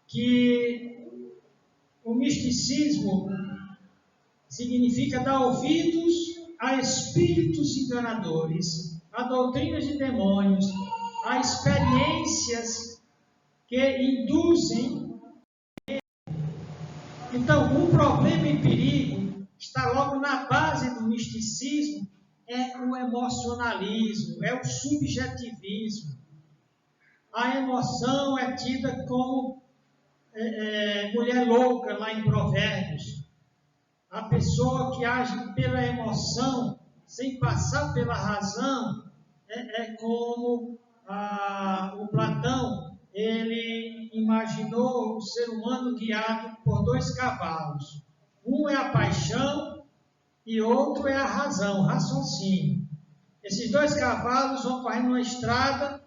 que o misticismo significa dar ouvidos a espíritos enganadores, a doutrinas de demônios, a experiências que induzem. Então, um problema em perigo está logo na base do misticismo, é o emocionalismo, é o subjetivismo. A emoção é tida como mulher louca, lá em Provérbios. A pessoa que age pela emoção, sem passar pela razão, como o Platão, ele imaginou o ser humano guiado por 2 cavalos. Um é a paixão e outro é a razão, o raciocínio. Esses 2 cavalos vão correndo numa estrada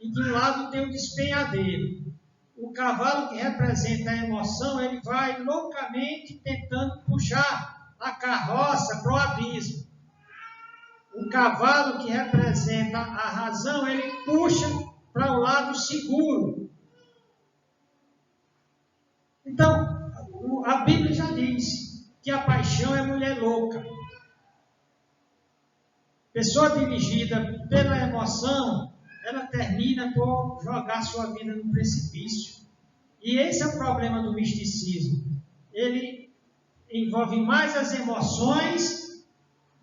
e de um lado tem um despenhadeiro. O cavalo que representa a emoção, ele vai loucamente tentando puxar a carroça para o abismo. O cavalo que representa a razão, ele puxa para o lado seguro. Então, a Bíblia já diz que a paixão é mulher louca. Pessoa dirigida pela emoção, ela termina por jogar sua vida no precipício. E esse é o problema do misticismo. Ele envolve mais as emoções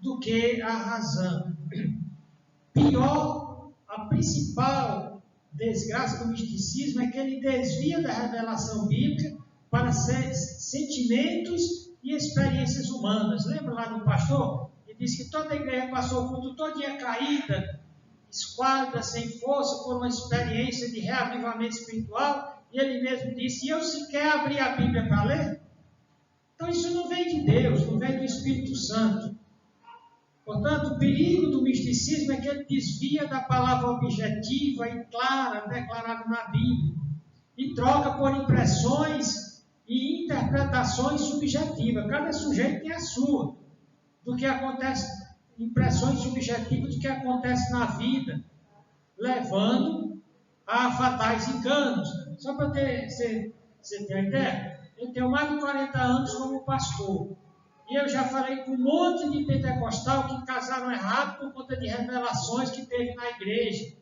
do que a razão. Pior, a principal desgraça do misticismo é que ele desvia da revelação bíblica para sentimentos e experiências humanas. Lembra lá do pastor? Ele disse que toda a igreja passou o culto todinha caída, esquadra, sem força, por uma experiência de reavivamento espiritual, e ele mesmo disse, e eu sequer abri a Bíblia para ler? Então isso não vem de Deus, não vem do Espírito Santo. Portanto, o perigo do misticismo é que ele desvia da palavra objetiva e clara, declarada na Bíblia, e troca por impressões e interpretações subjetivas. Cada sujeito tem a sua, do que acontece, impressões subjetivas do que acontece na vida, levando a fatais enganos. Só para você ter uma ideia, eu tenho mais de 40 anos como pastor, e eu já falei com um monte de pentecostal que casaram errado por conta de revelações que teve na igreja,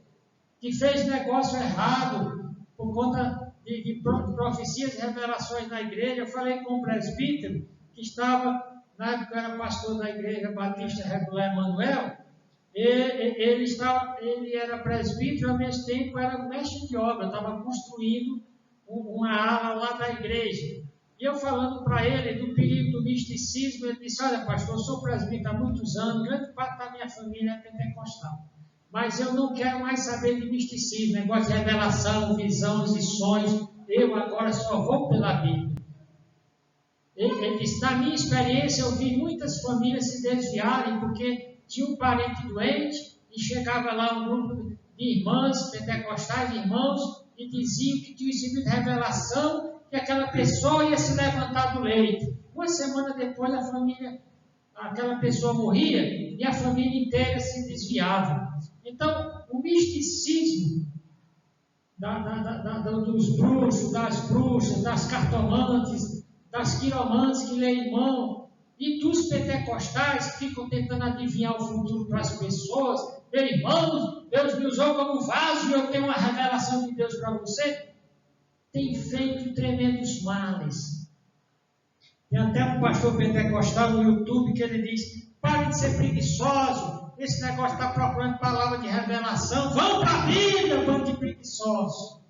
que fez negócio errado por conta de profecias e revelações na igreja. Eu falei com um presbítero que estava, na época era pastor da igreja Batista Regular Emanuel. Ele era presbítero, ao mesmo tempo era mestre de obra, estava construindo uma ala lá da igreja. E eu falando para ele do perigo do misticismo, ele disse, olha pastor, eu sou presbítero há muitos anos, grande parte da minha família é pentecostal, mas eu não quero mais saber de misticismo, negócio de revelação, visões e sonhos, eu agora só vou pela Bíblia. Ele disse, na minha experiência eu vi muitas famílias se desviarem porque tinha um parente doente e chegava lá um grupo de irmãs pentecostais, de irmãos, e diziam que tinha recebido revelação que aquela pessoa ia se levantar do leito. Uma semana depois aquela pessoa morria e a família inteira se desviava. Então, o misticismo dos bruxos, das bruxas, das cartomantes, das quiromantes que leem mão, e dos pentecostais que ficam tentando adivinhar o futuro para as pessoas. Meu irmão, Deus me usou como vaso e eu tenho uma revelação de Deus para você. Tem feito tremendos males. Tem até um pastor pentecostal no YouTube que ele diz, pare de ser preguiçoso, esse negócio está procurando palavra de revelação, vão para a Bíblia, vão de preguiçosos.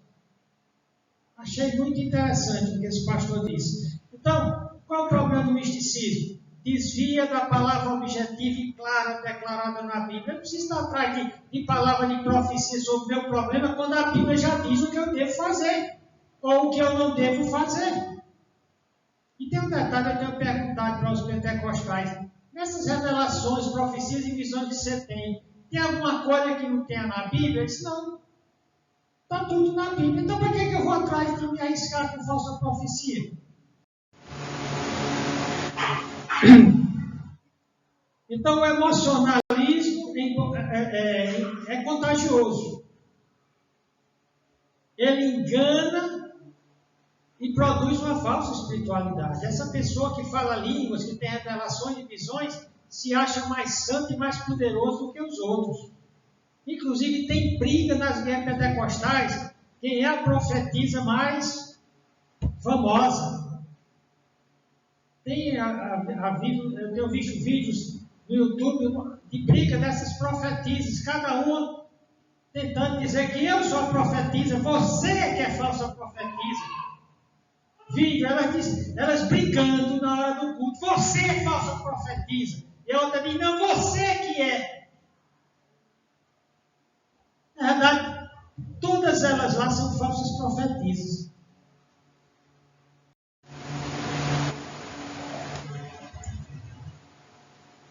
Achei muito interessante o que esse pastor disse. Então, qual é o problema do misticismo? Desvia da palavra objetiva e clara declarada na Bíblia. Eu não preciso estar atrás de palavra de profecia sobre o meu problema, quando a Bíblia já diz o que eu devo fazer, ou o que eu não devo fazer. E tem um detalhe, eu tenho perguntado para os pentecostais, nessas revelações, profecias e visões que você tem alguma coisa que não tenha na Bíblia? Eu disse, não, está tudo na Bíblia, então para que eu vou atrás de me arriscar com falsa profecia? Então o emocionalismo é contagioso. ele engana e produz uma falsa espiritualidade. Essa pessoa que fala línguas, que tem revelações e visões, se acha mais santo e mais poderoso do que os outros. Inclusive tem briga nas guerras pentecostais, quem é a profetisa mais famosa. Eu tenho visto vídeos no YouTube de briga dessas profetisas, cada uma tentando dizer que eu sou a profetisa, você que é falsa profetisa. Vídeo, elas brincando na hora do culto, você é falsa profetisa. E a outra diz, não, você que é. Na verdade, todas elas lá são falsas profetisas.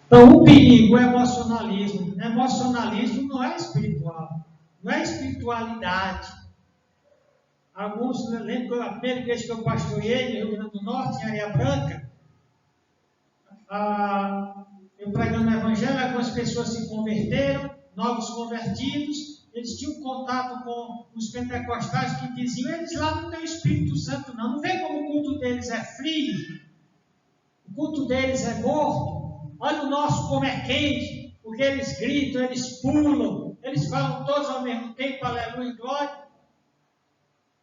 Então, o perigo é emocionalismo. Emocionalismo não é espiritual, não é espiritualidade. Alguns, lembro que a primeira igreja que eu pastoreei, no Rio Grande do Norte, em Areia Branca, eu pregando o evangelho, algumas pessoas se converteram, novos convertidos, eles tinham contato com os pentecostais que diziam, eles lá não têm o Espírito Santo não vê como o culto deles é frio, o culto deles é morto, olha o nosso como é quente, porque eles gritam, eles pulam, eles falam todos ao mesmo tempo, aleluia e glória.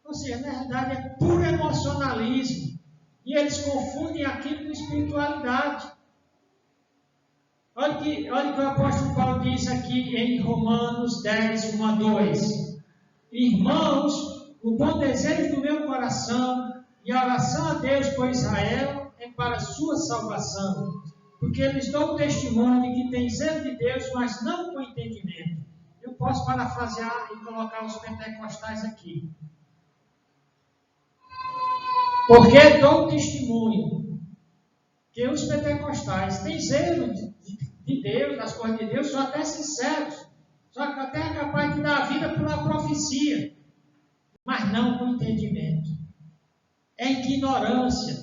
Ou seja, na verdade é puro emocionalismo, e eles confundem aquilo com espiritualidade. Olha o que o apóstolo Paulo diz aqui em Romanos 10, 1 a 2. Irmãos, o bom desejo do meu coração e a oração a Deus por Israel é para a sua salvação, porque eles dão testemunho de que têm zelo de Deus, mas não com entendimento. Eu posso parafrasear e colocar os pentecostais aqui. Porque dou testemunho que os pentecostais têm zelo de Deus, das coisas de Deus, são até sinceros, só que até é capaz de dar a vida por uma profecia, mas não com entendimento. É ignorância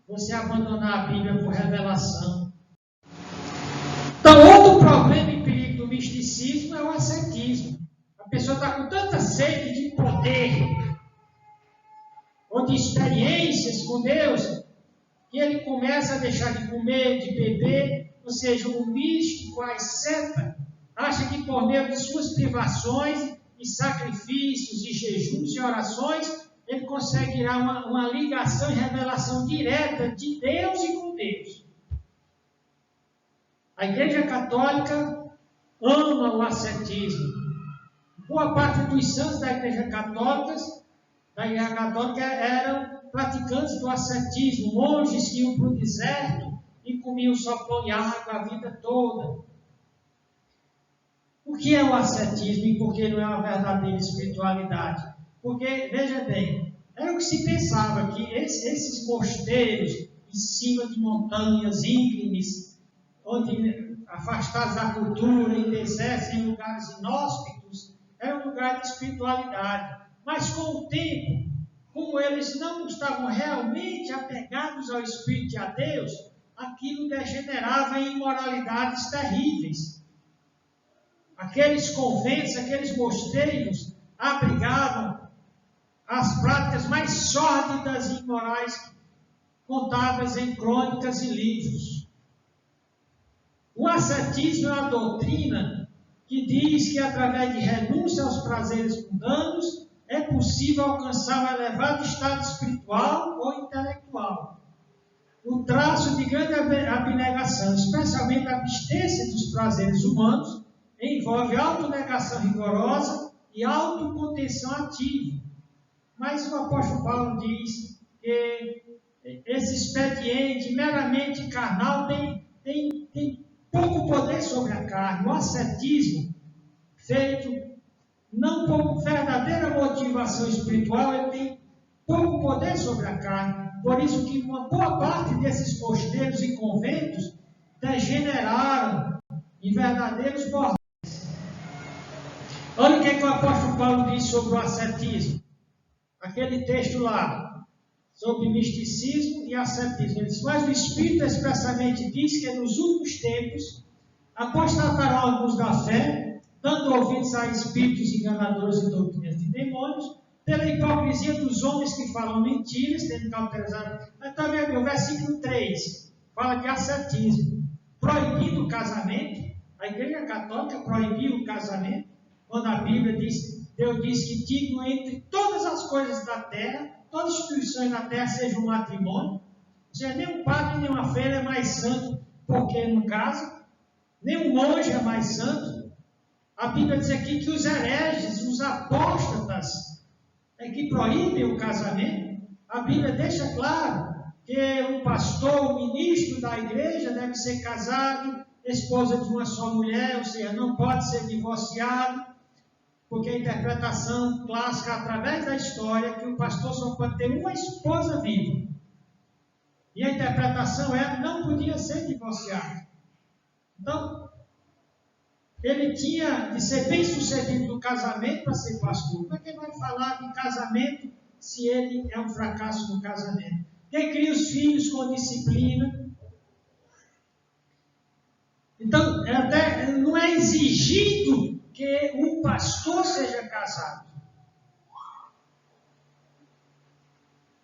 você abandonar a Bíblia por revelação. Então, outro problema e perigo do misticismo é o ascetismo. A pessoa está com tanta sede de poder, ou de experiências com Deus, que ele começa a deixar de comer, de beber, ou seja, o místico, a asceta, acha que por meio de suas privações, e sacrifícios, e jejuns, e orações, ele conseguirá uma ligação e revelação direta de Deus e com Deus. A Igreja Católica ama o ascetismo. Boa parte dos santos da Igreja Católica eram praticantes do ascetismo, monges que iam para o deserto e comiam só pão e água a vida toda. O que é o ascetismo e por que não é uma verdadeira espiritualidade? Porque, veja bem, era o que se pensava, que esses mosteiros em cima de montanhas íngremes, onde afastados da cultura, em desertos, em lugares inóspitos, era um lugar de espiritualidade. Mas com o tempo, como eles não estavam realmente apegados ao Espírito e a Deus, aquilo degenerava em imoralidades terríveis. Aqueles conventos, aqueles mosteiros, abrigavam as práticas mais sórdidas e imorais contadas em crônicas e livros. O ascetismo é uma doutrina que diz que através de renúncia aos prazeres mundanos é possível alcançar um elevado estado espiritual ou intelectual. O traço de grande abnegação, especialmente a abstência dos prazeres humanos, envolve autonegação rigorosa e autocontenção ativa. Mas o apóstolo Paulo diz que esse expediente meramente carnal tem pouco poder sobre a carne. O ascetismo, feito não por verdadeira motivação espiritual, ele tem pouco poder sobre a carne. Por isso que uma boa parte desses mosteiros e conventos degeneraram em verdadeiros bordéis. Olha o que o apóstolo Paulo diz sobre o ascetismo. Aquele texto lá, sobre misticismo e ascetismo. Ele diz, mas o Espírito expressamente diz que nos últimos tempos apostatarão alguns da fé, dando ouvidos a espíritos enganadores e doutrinas de demônios, pela hipocrisia dos homens que falam mentiras, tendo cauterizado. Mas também o versículo 3 fala de ascetismo, proibindo o casamento. A Igreja Católica proibiu o casamento, quando a Bíblia diz, Deus diz que digno entre todas as coisas da terra, todas as instituições da terra seja um matrimônio. Ou seja, nem um padre, nem uma freira é mais santo porque não casa, nem um monge é mais santo. A Bíblia diz aqui que os hereges, os apóstatas, que proíbem o casamento. A Bíblia deixa claro que um pastor, um ministro da igreja deve ser casado, esposa de uma só mulher, ou seja, não pode ser divorciado, porque a interpretação clássica, através da história, é que o pastor só pode ter uma esposa viva. E a interpretação é que não podia ser divorciado. Então, ele tinha de ser bem sucedido no casamento para ser pastor. Como é que ele vai falar de casamento se ele é um fracasso no casamento? Quem cria os filhos com disciplina? Então, até não é exigido que um pastor seja casado.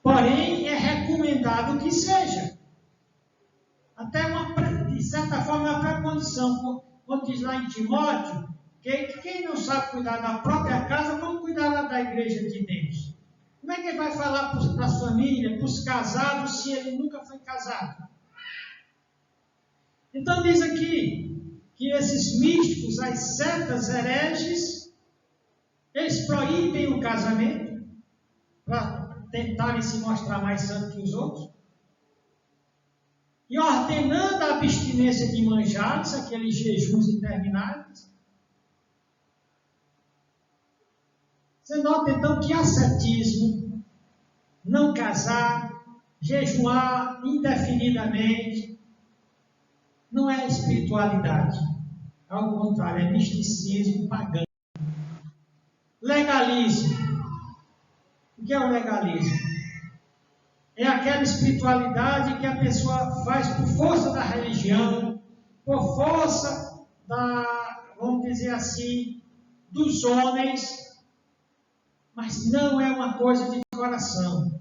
Porém, é recomendado que seja. Até de certa forma, uma pré-condição. Quando diz lá em Timóteo, que quem não sabe cuidar da própria casa, vamos cuidar lá da igreja de Deus. Como é que ele vai falar para a família, para os casados, se ele nunca foi casado? Então diz aqui que esses místicos, as setas hereges, eles proíbem o casamento para tentarem se mostrar mais santos que os outros. E ordenando a abstinência de manjares, aqueles jejuns intermináveis. Você nota então que ascetismo, não casar, jejuar indefinidamente, não é espiritualidade. Ao contrário, é misticismo pagão. Legalismo. O que é o legalismo? É aquela espiritualidade que a pessoa faz por força da religião, por força vamos dizer assim, dos homens, mas não é uma coisa de coração.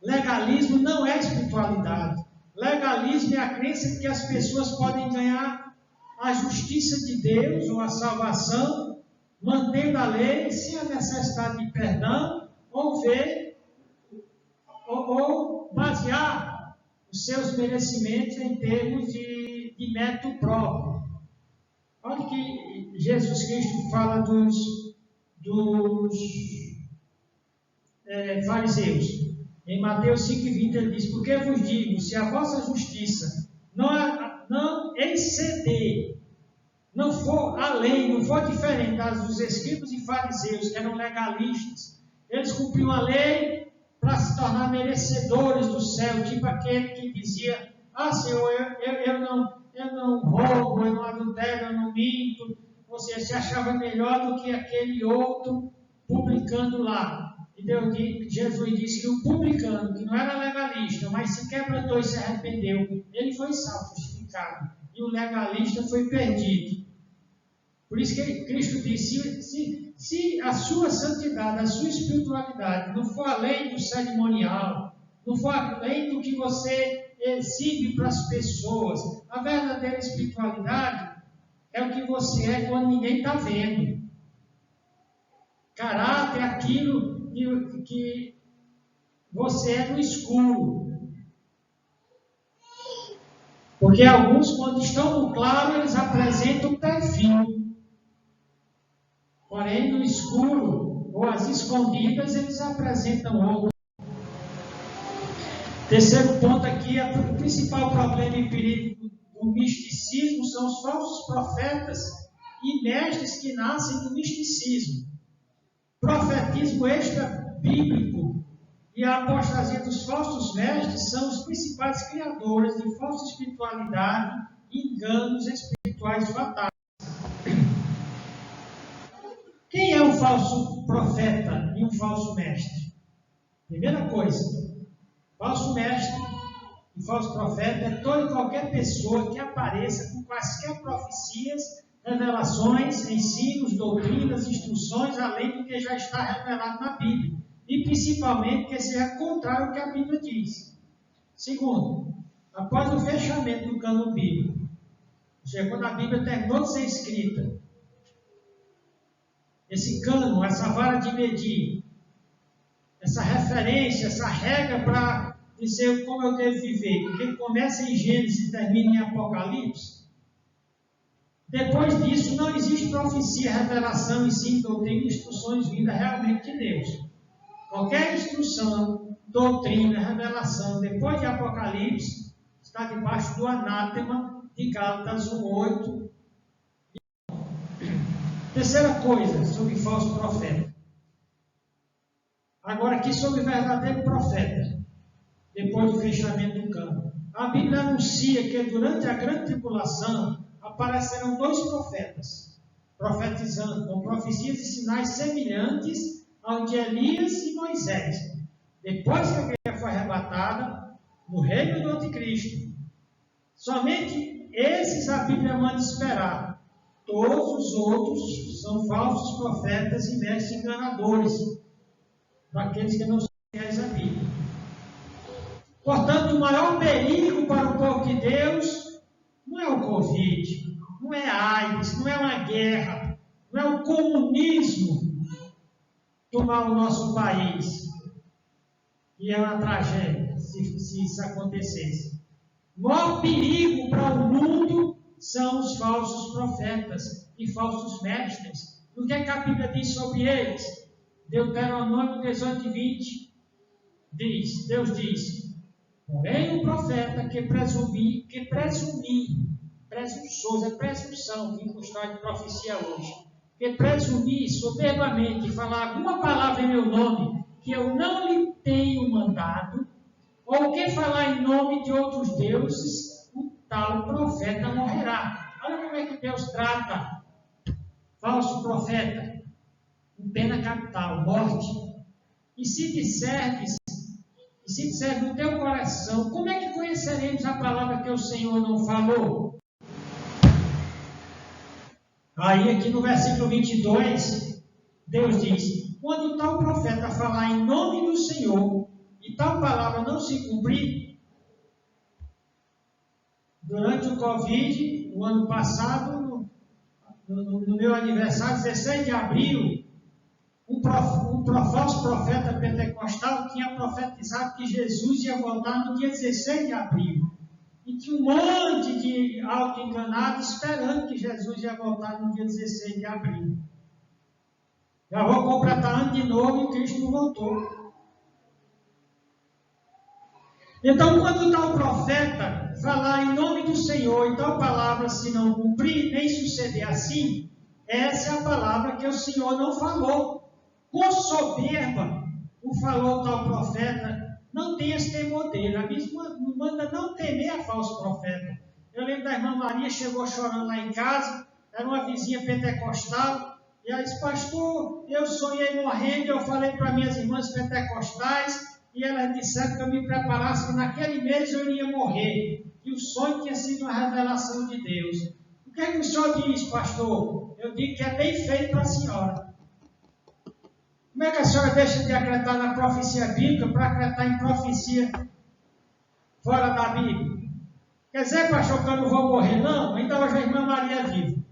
Legalismo não é espiritualidade. Legalismo é a crença de que as pessoas podem ganhar a justiça de Deus ou a salvação, mantendo a lei sem a necessidade de perdão ou basear os seus merecimentos em termos de mérito próprio. Olha que Jesus Cristo fala dos fariseus. Em Mateus 5,20 ele diz, porque vos digo, se a vossa justiça não exceder, não for além, não for diferente das dos escribas e fariseus, que eram legalistas, eles cumpriam a lei para se tornar merecedores do céu, tipo aquele que dizia, Senhor, eu não roubo, eu não adultero, eu não minto. Ou seja, se achava melhor do que aquele outro publicando lá. E Jesus disse que o publicano, que não era legalista, mas se quebrantou e se arrependeu, ele foi salvo, justificado. E o legalista foi perdido. Por isso que Cristo disse, se a sua santidade, a sua espiritualidade não for além do cerimonial, não for além do que você exibe para as pessoas, a verdadeira espiritualidade é o que você é quando ninguém está vendo. Caráter é aquilo que você é no escuro. Porque alguns, quando estão no claro, eles apresentam perfil. Porém, no escuro, ou às escondidas, eles apresentam outro. Terceiro ponto aqui, o principal problema e perigo do misticismo são os falsos profetas e mestres que nascem do misticismo. Profetismo extra-bíblico e a apostasia dos falsos mestres são os principais criadores de falsa espiritualidade e enganos espirituais fatais. Quem é um falso profeta e um falso mestre? Primeira coisa, falso mestre e falso profeta é toda e qualquer pessoa que apareça com quaisquer profecias, revelações, ensinos, doutrinas, instruções, além do que já está revelado na Bíblia. e principalmente que seja contrário ao que a Bíblia diz. Segundo, após o fechamento do cânon bíblico, ou seja, quando a Bíblia terminou de ser escrita, esse cânon, essa vara de medir, essa referência, essa regra para dizer como eu devo viver, porque começa em Gênesis e termina em Apocalipse. Depois disso, não existe profecia, revelação, ensino, doutrina e instruções vindas realmente de Deus. Qualquer instrução, doutrina, revelação, depois de Apocalipse, está debaixo do anátema de Gálatas 1:8. Terceira coisa, sobre falso profeta. Agora aqui sobre verdadeiro profeta, depois do fechamento do cânon. A Bíblia anuncia que durante a grande tribulação aparecerão 2 profetas, profetizando com profecias e sinais semelhantes ao de Elias e Moisés. Depois que a igreja foi arrebatada, no reino do anticristo, somente esses a Bíblia manda esperar. Todos os outros são falsos profetas e mestres enganadores, daqueles que não são fiéis à Bíblia. Portanto, o maior perigo para o povo de Deus não é o Covid, não é a AIDS, não é uma guerra, não é o comunismo tomar o nosso país. E é uma tragédia se isso acontecesse. O maior perigo para o mundo são os falsos profetas e falsos mestres. O que a Bíblia diz sobre eles? Deuteronômio 18:20 diz, Deus diz: porém o profeta que presumir, presunçoso, é presunção, que constrói de profecia hoje, que presumir soberbamente e falar alguma palavra em meu nome que eu não lhe tenho mandado, ou que falar em nome de outros deuses, o tal profeta morrerá. Olha como é que Deus trata falso profeta, com pena capital, morte. E se disserdes no teu coração, como é que conheceremos a palavra que o Senhor não falou? Aí aqui no versículo 22, Deus diz: quando tal profeta falar em nome do Senhor, e tal palavra não se cumprir, durante o Covid, no ano passado, no meu aniversário, 16 de abril, um falso profeta pentecostal tinha profetizado que Jesus ia voltar no dia 16 de abril. E tinha um monte de auto-enganados esperando que Jesus ia voltar no dia 16 de abril. Já vou completar ano de novo e Cristo não voltou. Então, quando tal profeta falar em nome do Senhor e tal palavra se não cumprir, nem suceder assim, essa é a palavra que o Senhor não falou. Com soberba, o falou tal profeta, não tenhas temor dele. A Bíblia manda não temer a falso profeta. Eu lembro da irmã Maria, chegou chorando lá em casa, era uma vizinha pentecostal, e ela disse: pastor, eu sonhei morrendo, eu falei para minhas irmãs pentecostais, e elas disseram que eu me preparasse, que naquele mês eu iria morrer, e o sonho tinha sido uma revelação de Deus. O que é que o senhor diz, pastor? Eu digo que é bem feito para a senhora. Como é que a senhora deixa de acreditar na profecia bíblica para acreditar em profecia fora da Bíblia? Quer dizer, pastor, que eu não vou morrer, não? Ainda hoje a irmã Maria é viva.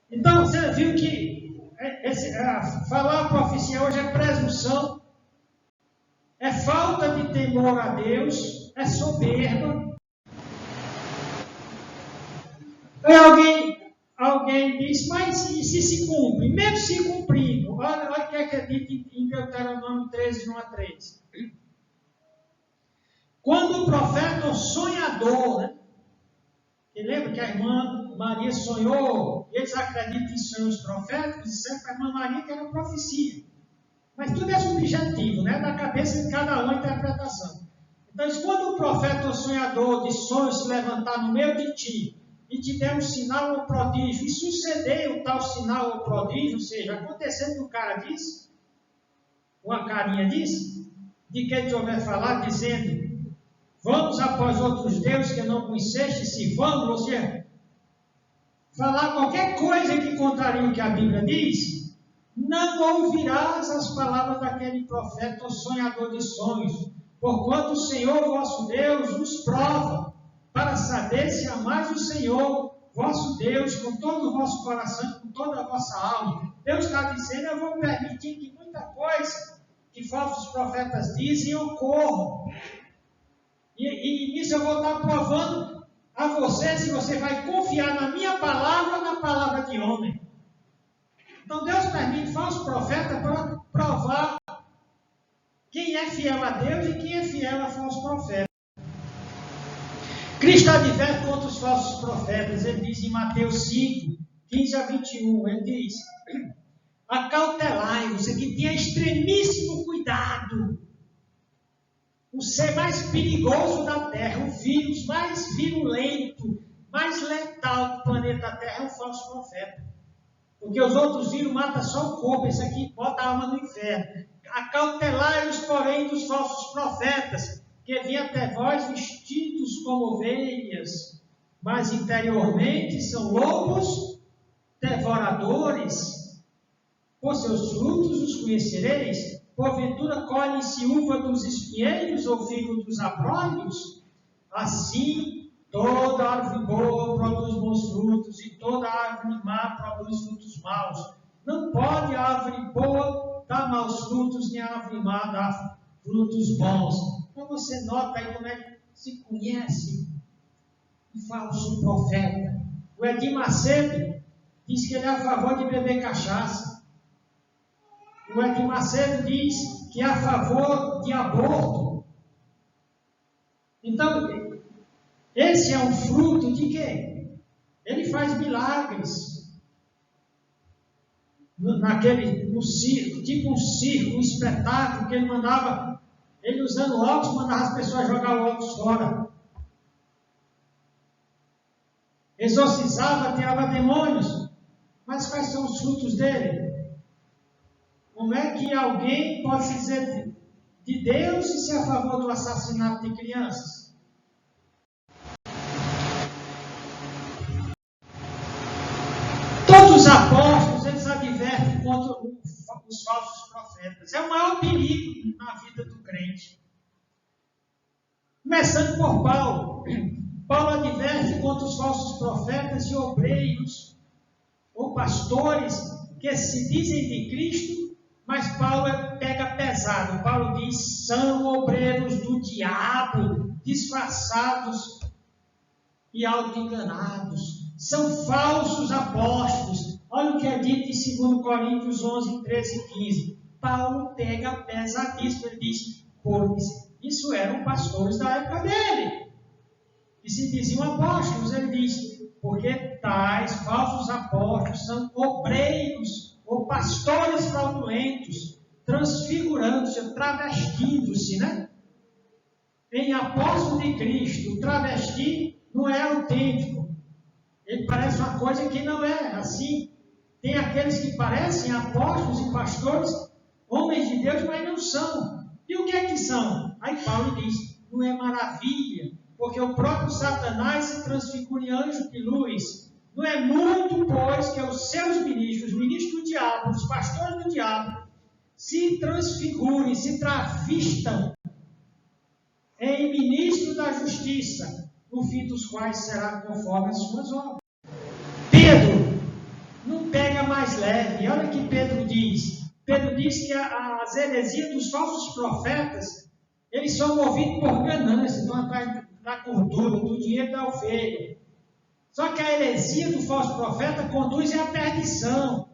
Então, você viu que falar a profecia hoje é presunção, é falta de temor a Deus, é soberba. Aí alguém diz: mas e se cumpre? Mesmo se cumprindo, olha o que é dito em Deuteronômio 13, 1-3. Quando o profeta ou sonhador, né? E lembra que a irmã Maria sonhou, eles acreditam em sonhos proféticos, disseram para a irmã Maria que era profecia. Mas tudo é subjetivo, né? Da cabeça de cada um a interpretação. Então, quando o profeta ou sonhador de sonhos se levantar no meio de ti e te der um sinal ou prodígio, e suceder o tal sinal ou prodígio, ou seja, acontecendo que o cara disse, uma carinha disse, de quem te houver falar, dizendo: vamos após outros deuses que não conheceste, se vamos, ou seja, falar qualquer coisa que contraria o que a Bíblia diz, não ouvirás as palavras daquele profeta ou sonhador de sonhos, porquanto o Senhor vosso Deus nos prova, para saber se amais o Senhor vosso Deus com todo o vosso coração e com toda a vossa alma. Deus está dizendo: eu vou permitir que muita coisa que falsos profetas dizem ocorra. E nisso eu vou estar provando a você se você vai confiar na minha palavra ou na palavra de homem. Então Deus permite falsos profetas para provar quem é fiel a Deus e quem é fiel a falsos profetas. Cristo adverte contra os falsos profetas. Ele diz em Mateus 5, 15 a 21, ele diz: acautelai-vos, que tenha extremíssimo cuidado. O ser mais perigoso da Terra, o vírus mais virulento, mais letal do planeta Terra é o falso profeta. Porque os outros vírus matam só o corpo, esse aqui bota a alma no inferno. Acautelai-vos, porém, dos falsos profetas, que vêm até vós vestidos como ovelhas, mas interiormente são lobos devoradores. Por seus frutos os conhecereis. Porventura colhem-se uva dos espinheiros ou figo dos abrolhos? Assim, toda árvore boa produz bons frutos, e toda árvore má produz frutos maus. Não pode a árvore boa dar maus frutos, nem a árvore má dar frutos bons. Então você nota aí como é que se conhece um falso profeta. O Edir Macedo diz que ele é a favor de beber cachaça. O Edir Macedo diz que é a favor de aborto. Então, esse é um fruto de quê? Ele faz milagres. No circo, tipo um circo, um espetáculo que ele mandava, ele usando óculos, mandava as pessoas jogar o óculos fora. Exorcizava, tirava demônios. Mas quais são os frutos dele? Como é que alguém pode se dizer de Deus e ser a favor do assassinato de crianças? Todos os apóstolos, eles advertem contra os falsos profetas. É o maior perigo na vida do crente. Começando por Paulo. Paulo adverte contra os falsos profetas e obreiros ou pastores que se dizem de Cristo, mas Paulo pega pesado. Paulo diz: são obreiros do diabo, disfarçados e auto-enganados. São falsos apóstolos. Olha o que é dito em 2 Coríntios 11, 13 e 15. Paulo pega pesadíssimo. Ele diz: isso eram pastores da época dele. E se diziam apóstolos, ele diz: porque tais falsos apóstolos são obreiros ou pastores fraudulentos, transfigurando-se, travestindo-se, né? Em apóstolo de Cristo, o travesti não é autêntico. Ele parece uma coisa que não é assim. Tem aqueles que parecem apóstolos e pastores, homens de Deus, mas não são. E o que é que são? Aí Paulo diz: não é maravilha, porque o próprio Satanás se transfigura em anjo de luz. Não é muito, pois, que os seus ministros, os ministros do diabo, os pastores do diabo, se transfigurem, se travistam em ministros da justiça, no fim dos quais será conforme as suas obras. Pedro não pega mais leve. Olha o que Pedro diz. Pedro diz que as heresias dos falsos profetas, eles são movidos por ganância, estão atrás da gordura, do dinheiro da ovelha. Só que a heresia do falso profeta conduz à perdição.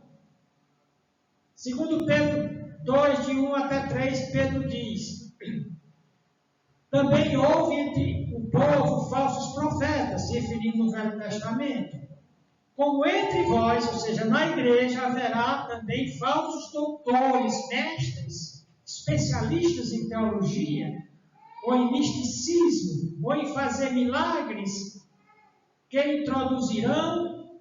Segundo Pedro 2, de 1 até 3, Pedro diz: também houve entre o povo falsos profetas, se referindo no Velho Testamento. Como entre vós, ou seja, na igreja, haverá também falsos doutores, mestres, especialistas em teologia, ou em misticismo, ou em fazer milagres, que introduzirão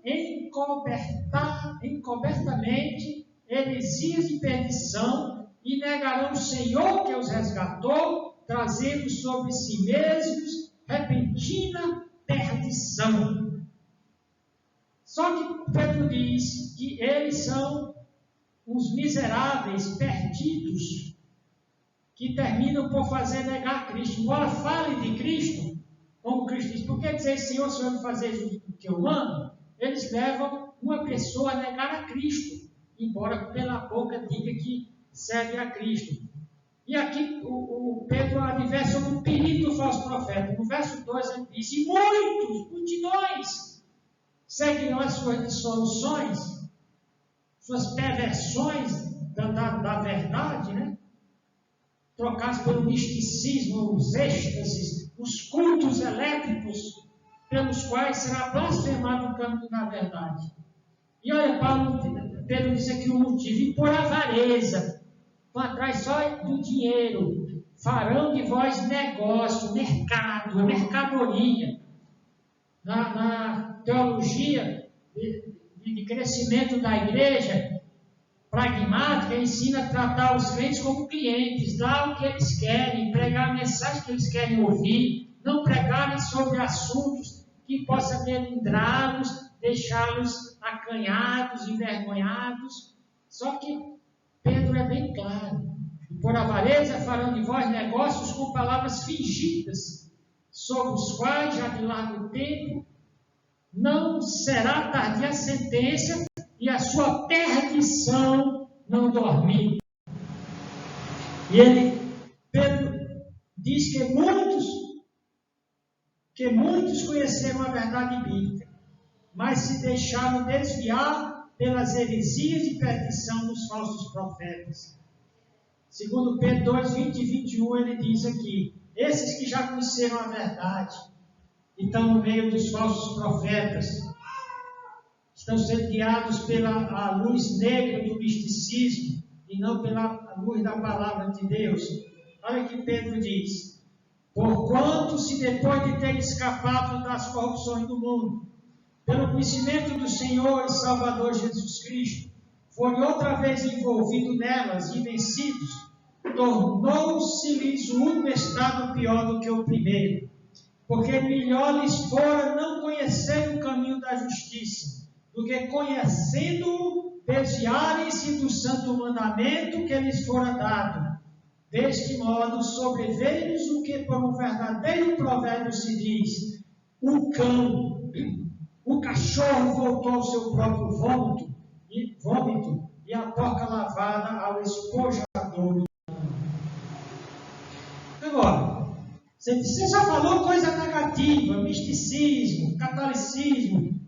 encobertamente heresias de perdição e negarão o Senhor que os resgatou, trazendo sobre si mesmos repentina perdição. Só que Pedro diz que eles são uns miseráveis, perdidos, que terminam por fazer negar Cristo. Embora fale de Cristo, como Cristo diz, por que dizer, Senhor, se eu não fazer o que eu amo? Eles levam uma pessoa a negar a Cristo, embora pela boca diga que serve a Cristo. E aqui o Pedro adverte sobre o perigo do falso profeta. No verso 2 ele diz, e multidões, seguirão as suas dissoluções, suas perversões da verdade, né? Trocados pelo misticismo, os êxtases, os cultos elétricos, pelos quais será blasfemado o caminho da verdade. E olha, Pedro diz aqui o motivo, e por avareza, vão atrás só do dinheiro, farão de vós negócio, mercado, mercadoria. Na teologia de crescimento da igreja pragmática, ensina a tratar os crentes como clientes, dar o que eles querem, pregar a mensagem que eles querem ouvir, não pregarem sobre assuntos que possam melindrá-los, deixá-los acanhados, envergonhados. Só que Pedro é bem claro. Por avareza farão de vós negócios com palavras fingidas, sobre os quais, já de largo tempo, não será tardia a sentença e a sua perdição não dormir. E Pedro diz que muitos conheceram a verdade bíblica, mas se deixaram desviar pelas heresias e perdição dos falsos profetas. Segundo Pedro 2, 20 e 21, ele diz aqui, esses que já conheceram a verdade, e estão no meio dos falsos profetas, estão sendo guiados pela luz negra do misticismo, e não pela luz da palavra de Deus. Olha o que Pedro diz, porquanto se depois de ter escapado das corrupções do mundo, pelo conhecimento do Senhor e Salvador Jesus Cristo, forem outra vez envolvidos nelas e vencidos, tornou-se-lhes o último estado pior do que o primeiro, porque melhor lhes fora não conhecer o caminho da justiça, do que conhecendo-o, desviarem-se do santo mandamento que lhes fora dado. Deste modo, sobreveio-lhes o que por um verdadeiro provérbio se diz, o cachorro voltou ao seu próprio vômito, e a porca lavada ao espojador. Agora, você já falou coisa negativa, misticismo, catolicismo,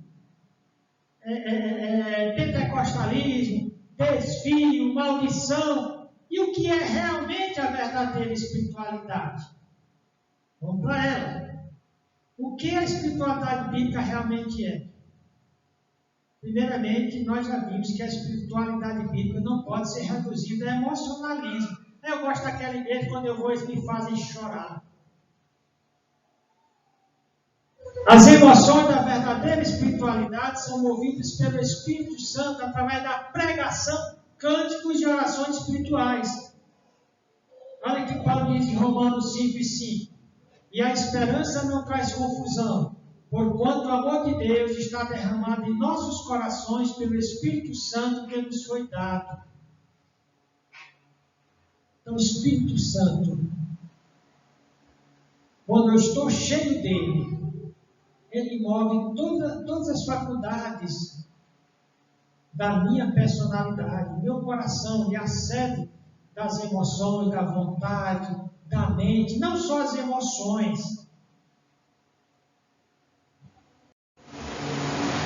pentecostalismo, desvio, maldição. E o que é realmente a verdadeira espiritualidade? Vamos para ela. O que a espiritualidade bíblica realmente é? Primeiramente, nós já vimos que a espiritualidade bíblica não pode ser reduzida a emocionalismo. Eu gosto daquela igreja, quando eu vou, eles me fazem chorar. As emoções da verdadeira espiritualidade são movidas pelo Espírito Santo através da pregação, cânticos e orações espirituais. Olha o que Paulo diz em Romanos 5 e 5. E a esperança não traz confusão, porquanto o amor de Deus está derramado em nossos corações pelo Espírito Santo que nos foi dado. Então, o Espírito Santo, quando eu estou cheio dele, ele move todas as faculdades da minha personalidade, meu coração, e a sede das emoções, da vontade, da mente, não só as emoções.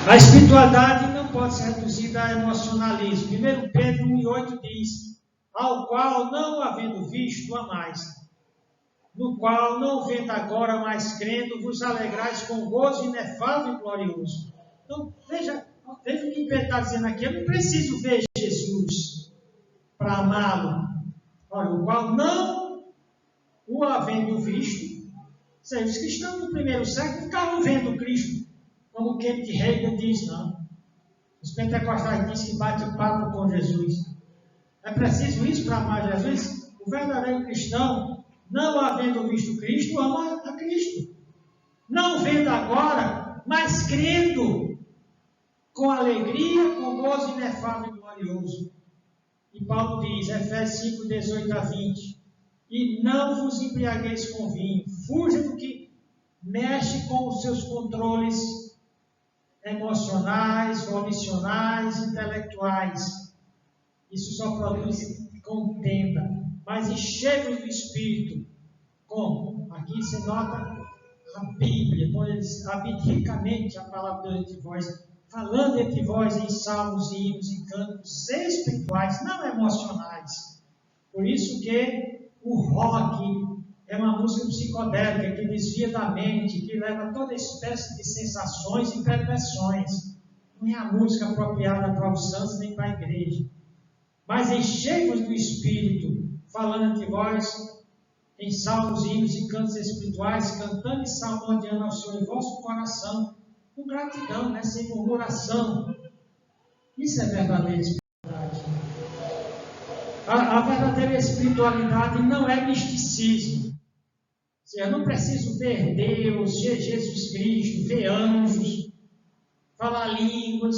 A espiritualidade não pode ser reduzida a emocionalismo. 1 Pedro 1,8 diz, ao qual não havendo visto, amais, no qual não vendo agora, mas crendo, vos alegrais com gozo inefável e glorioso. Então, veja o que Pedro está dizendo aqui, eu não preciso ver Jesus para amá-lo. Olha, o qual não o havendo visto, ou seja, os cristãos do primeiro século ficavam vendo Cristo, como Kenneth Hagin diz, não. Os pentecostais dizem que bate o papo com Jesus. É preciso isso para amar Jesus? O verdadeiro cristão, não havendo visto Cristo, ama a Cristo. Não vendo agora, mas crendo, com alegria, com gozo inefável e glorioso. E Paulo diz, Efésios 5, 18 a 20, e não vos embriagueis com vinho, fuja do que mexe com os seus controles emocionais, volicionais, intelectuais. Isso só produz contenda, mas enchei-vos do Espírito. Como? Aqui você nota a Bíblia, quando eles abdicamente a palavra de Deus entre vós, falando entre vós em salmos e hinos e cantos espirituais, não emocionais. Por isso que o rock é uma música psicodélica que desvia da mente, que leva toda espécie de sensações e perversões. Não é a música apropriada para os santos nem para a igreja. Mas enchei-vos do Espírito, falando entre vós em salmos, hinos e cantos espirituais, cantando e salmodiando ao Senhor em vosso coração, com gratidão, né? Sem murmuração. Isso é verdadeira espiritualidade. A verdadeira espiritualidade não é misticismo. Eu não preciso ver Deus, Jesus Cristo, ver anjos, falar línguas.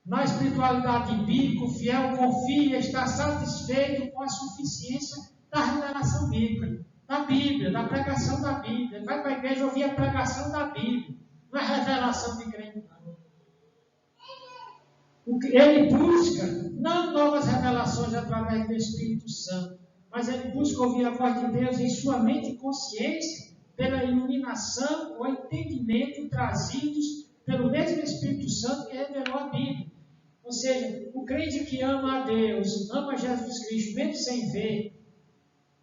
Na espiritualidade bíblica, o fiel confia e está satisfeito com a suficiência da revelação bíblica, da Bíblia, da pregação da Bíblia. Ele vai para a igreja ouvir a pregação da Bíblia, não é revelação de crente, não. Ele busca não novas revelações através do Espírito Santo, mas ele busca ouvir a voz de Deus em sua mente e consciência, pela iluminação ou entendimento trazidos pelo mesmo Espírito Santo que revelou a Bíblia. Ou seja, o crente que ama a Deus, ama Jesus Cristo, mesmo sem ver,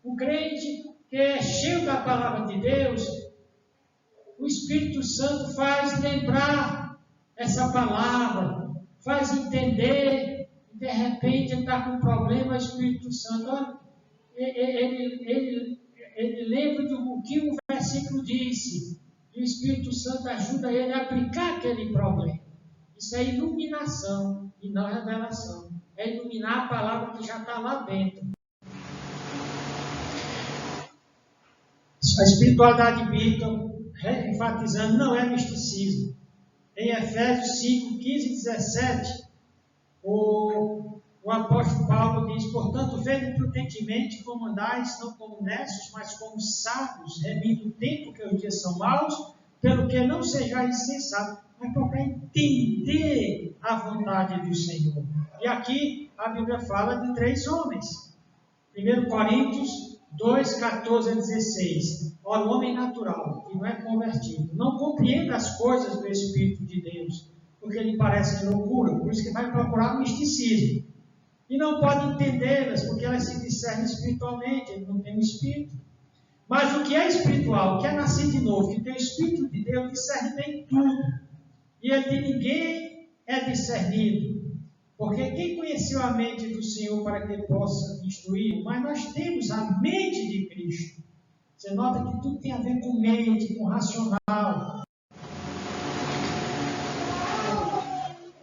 o crente que é cheio da palavra de Deus, o Espírito Santo faz lembrar essa palavra, faz entender, e de repente ele está com um problema, o Espírito Santo, olha, ele lembra do que o versículo disse, e o Espírito Santo ajuda ele a aplicar aquele problema. Isso é iluminação e não revelação. É iluminar a palavra que já está lá dentro. A espiritualidade bíblica, enfatizando, não é misticismo. Em Efésios 5, 15 e 17, o apóstolo Paulo diz, portanto, vede prudentemente como andais, não como necios, mas como sábios, remindo o tempo que os dias são maus, pelo que não sejais insensatos, mas para entender a vontade do Senhor. E aqui a Bíblia fala de 3 homens. 1 Coríntios 2, 14 a 16. Ora, o homem natural, que não é convertido, não compreende as coisas do Espírito de Deus, porque lhe parece loucura, por isso que vai procurar o misticismo. E não pode entendê-las, porque elas se discernem espiritualmente, ele não tem o Espírito. Mas o que é espiritual, o que é nascido de novo, que tem o Espírito de Deus, discerne bem tudo. E ele de ninguém é discernido. Porque quem conheceu a mente do Senhor para que possa instruir? Mas nós temos a mente de Cristo. Você nota que tudo tem a ver com mente, com racional.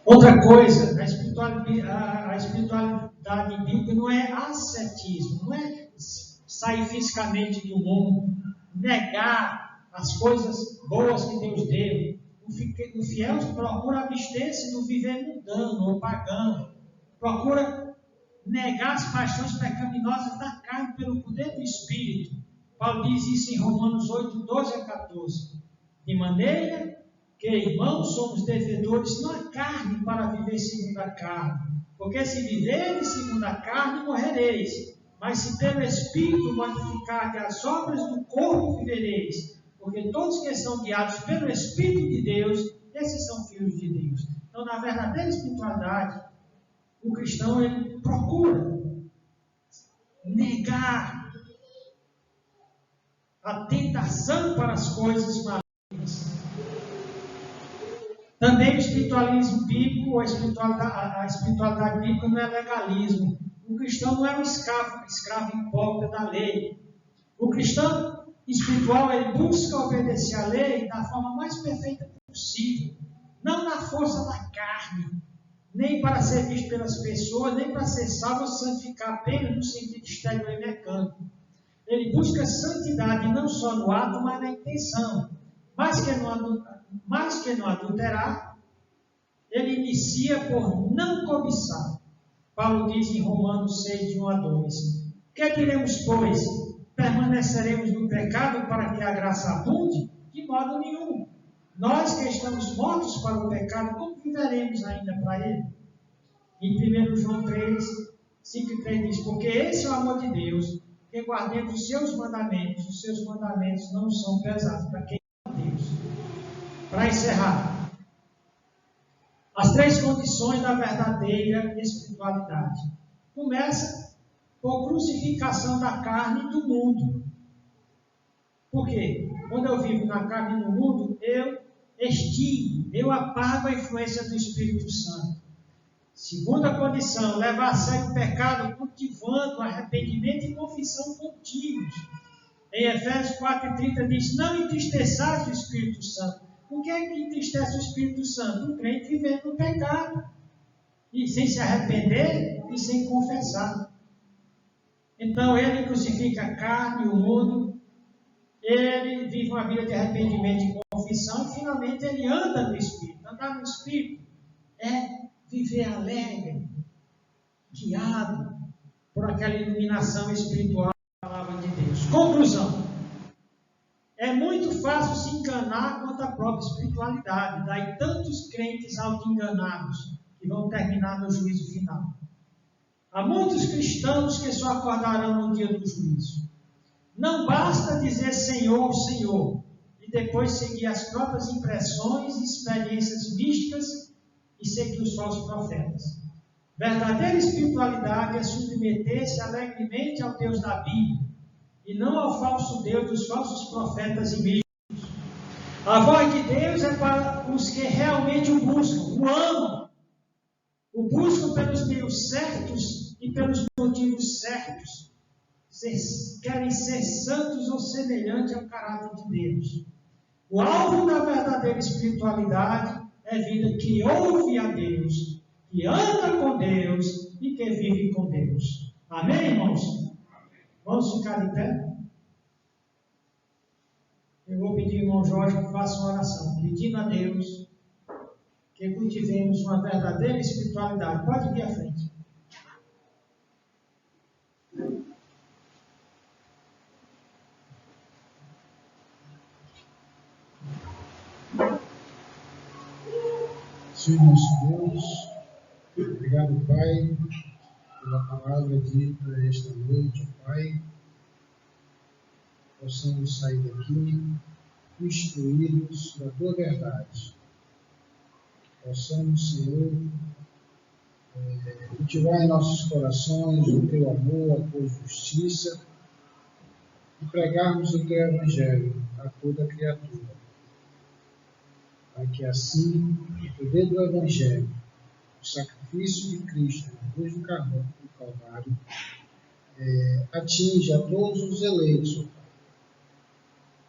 Outra coisa, a espiritualidade bíblica não é ascetismo, não é sair fisicamente do mundo, negar as coisas boas que Deus deu. O fiel procura abster-se do viver mundano ou pagão, procura negar as paixões pecaminosas da carne pelo poder do Espírito. Paulo diz isso em Romanos 8, 12 a 14. De maneira que, irmãos, somos devedores não à carne para viver segundo a carne. Porque se viverdes segundo a carne, morrereis. Mas se pelo Espírito mortificardes as obras do corpo, vivereis. Porque todos que são guiados pelo Espírito de Deus, esses são filhos de Deus. Então, na verdadeira espiritualidade, o cristão ele procura negar a tentação para as coisas malignas. Também o espiritualismo bíblico, a espiritualidade bíblica não é legalismo. O cristão não é um escravo hipócrita da lei. O cristão espiritual, ele busca obedecer à lei da forma mais perfeita possível. Não na força da carne, nem para ser visto pelas pessoas, nem para ser salvo ou santificar apenas no sentido exterior e mecânico. Ele busca santidade não só no ato, mas na intenção. Mais que não adulterar, ele inicia por não cobiçar. Paulo diz em Romanos 6, de 1 a 2: que diremos, pois? Permaneceremos no pecado para que a graça abunde? De modo nenhum. Nós que estamos mortos para o pecado, como viveremos ainda para ele? Em 1 João 3, 5 e 3 diz: porque esse é o amor de Deus, que guardemos os seus mandamentos não são pesados para quem ama Deus. Para encerrar, as 3 condições da verdadeira espiritualidade. Começa por crucificação da carne e do mundo. Por quê? Quando eu vivo na carne e no mundo, eu extingo, eu apago a influência do Espírito Santo. Segunda condição, levar a sério o pecado, cultivando arrependimento e confissão contínuos. Em Efésios 4:30 diz: não entristeçais o Espírito Santo. O que é que entristece o Espírito Santo? O crente vivendo no pecado, e sem se arrepender e sem confessar. Então ele crucifica a carne, o mundo, ele vive uma vida de arrependimento e confissão, e finalmente ele anda no Espírito. Andar no Espírito é viver alegre, guiado por aquela iluminação espiritual da palavra de Deus. Conclusão: é muito fácil se enganar quanto à própria espiritualidade. Daí tantos crentes auto-enganados que vão terminar no juízo final. Há muitos cristãos que só acordarão no dia do juízo. Não basta dizer Senhor, Senhor, e depois seguir as próprias impressões e experiências místicas e seguir os falsos profetas. Verdadeira espiritualidade é submeter-se alegremente ao Deus da Bíblia e não ao falso Deus dos falsos profetas e místicos. A voz de Deus é para os que realmente o buscam, o amam, o buscam pelos meios certos e pelos motivos certos. Querem ser santos ou semelhantes ao caráter de Deus. O alvo da verdadeira espiritualidade é vida que ouve a Deus, que anda com Deus e que vive com Deus. Amém, irmãos? Vamos ficar de pé? Eu vou pedir ao irmão Jorge que faça uma oração, pedindo a Deus que cultivemos uma verdadeira espiritualidade. Pode vir à frente. Senhor nosso Deus, obrigado, Pai, pela palavra dita esta noite, Pai. Possamos sair daqui instruídos da Tua verdade. Possamos, Senhor, cultivar em nossos corações o Teu amor, a Tua justiça e pregarmos o Teu Evangelho a toda criatura. Para que assim, o poder do Evangelho, o sacrifício de Cristo na cruz do Calvário, atinja a todos os eleitos, ó Pai,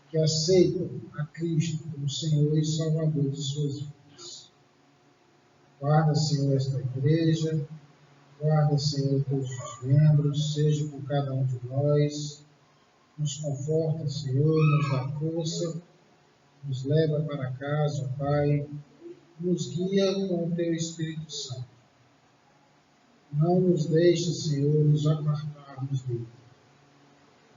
que aceitam a Cristo como Senhor e Salvador de suas vidas. Guarda, Senhor, esta igreja, guarda, Senhor, todos os membros, seja com cada um de nós, nos conforta, Senhor, nos dá força, nos leva para casa, ó Pai, nos guia com o Teu Espírito Santo. Não nos deixe, Senhor, nos apartarmos dele.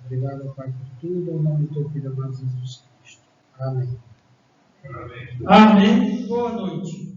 Obrigado, ó Pai, por tudo, em nome do Teu Filho amado Jesus Cristo. Amém. Amém. Boa noite.